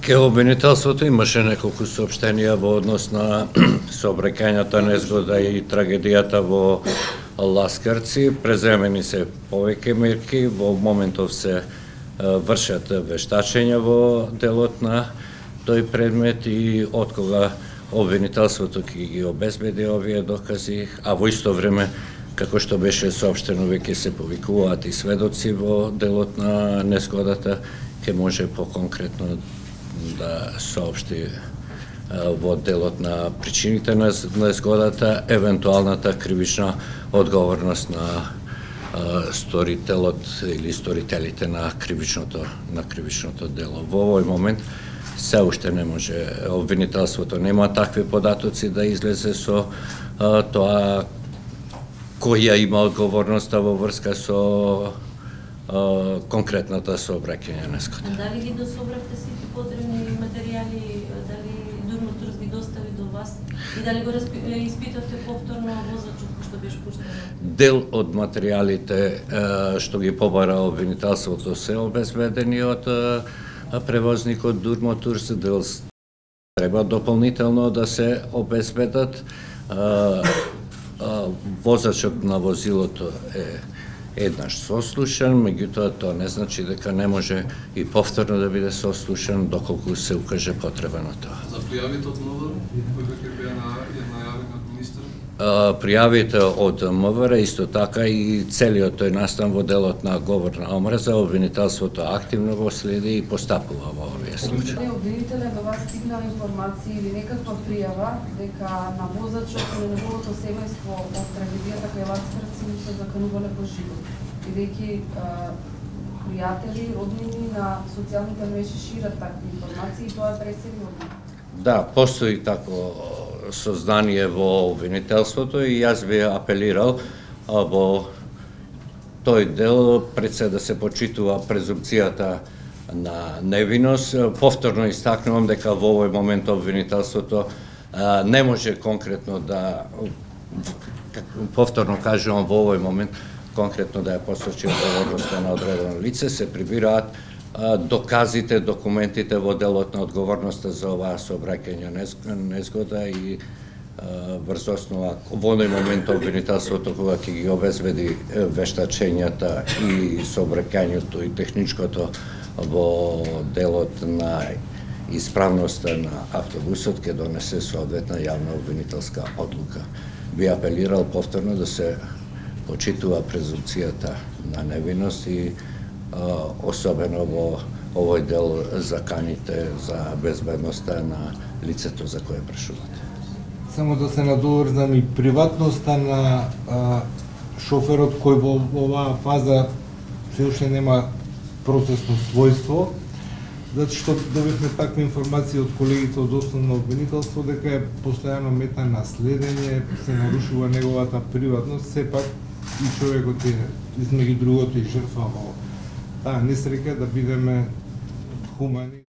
Ке обвинителството имаше неколку соопштенија во однос на сообраќајната незгода и трагедијата во Ласкарци. Преземени се повеќе мерки, во моментов се вршат вештачења во делот на тој предмет и откога обвинителството ќе ги обезбеди овие докази, а во исто време, како што беше соопштено, веќе се повикуваат и сведоци во делот на незгодата, ќе може поконкретно да соопшти во делот на причините на незгодата, евентуалната кривична одговорност на сторителот или сторителите на кривичното дело. Во овој момент се уште не може, обвинителството нема такви податоци да излезе со тоа која има одговорноста во врска со конкретната сообраќање незгода. Дали ги дособравте сите потребни материјали, дали Дурмотурс ги достави до вас и дали го испитавте повторно возачот што беше пуштен? Дел од материјалите што ги побара обвинителството се обезбедени од превозникот Дурмотурс, дел треба дополнително да се обезбедат. Возачот на возилото е еднаш сослушан, меѓутоа тоа не значи дека не може и повторно да биде сослушан доколку се укаже потреба на тоа. За пријавите од МВР, кои веќе беа најавени од министерот? Пријавите од МВР исто така и целиот тој настан во делот на говор на омраза, обвинителството активно го следи и постапува во овие случаи. Дали обвинителя до вас стигнала информација или некаква пријава дека на возачот или неговото семејство од трагедијата кај Ласкарци се заканувале по живот? Бидејќи пријатели, роднини на социјалните мрежи шират такви информации и тоа е преселиво. Да, постои тако сознание во обвинителството и јас би апелирал во тој дел пред се да се почитува презумпцијата на невиност. Повторно истакнувам дека во овој момент обвинителството не може конкретно да, повторно кажувам, во овој момент конкретно да ја посочи одговорноста на одредено лице, се прибираат доказите, документите во делот на одговорноста за оваа сообраќајна незгода и врз основа во оној момент обвинителството кога ќе ги обезбеди вештачењата и сообраќањето и техничкото во делот на исправноста на автобусот ќе донесе соодветна јавна обвинителска одлука. Би апелирал повторно да се почитува презумпцијата на невиност и особено во овој дел заканите за безбедноста на лицето за кое прашувате. Само да се надоврзам и приватноста на шоферот кој во оваа фаза се уште нема процесно својство, затоа што добивме таква информација од колегите од основно обвинителство дека е постојано мета на следење, се нарушува неговата приватност, сепак и човекот е измеѓу другото и жртва во таа несреќа, да бидеме хумани.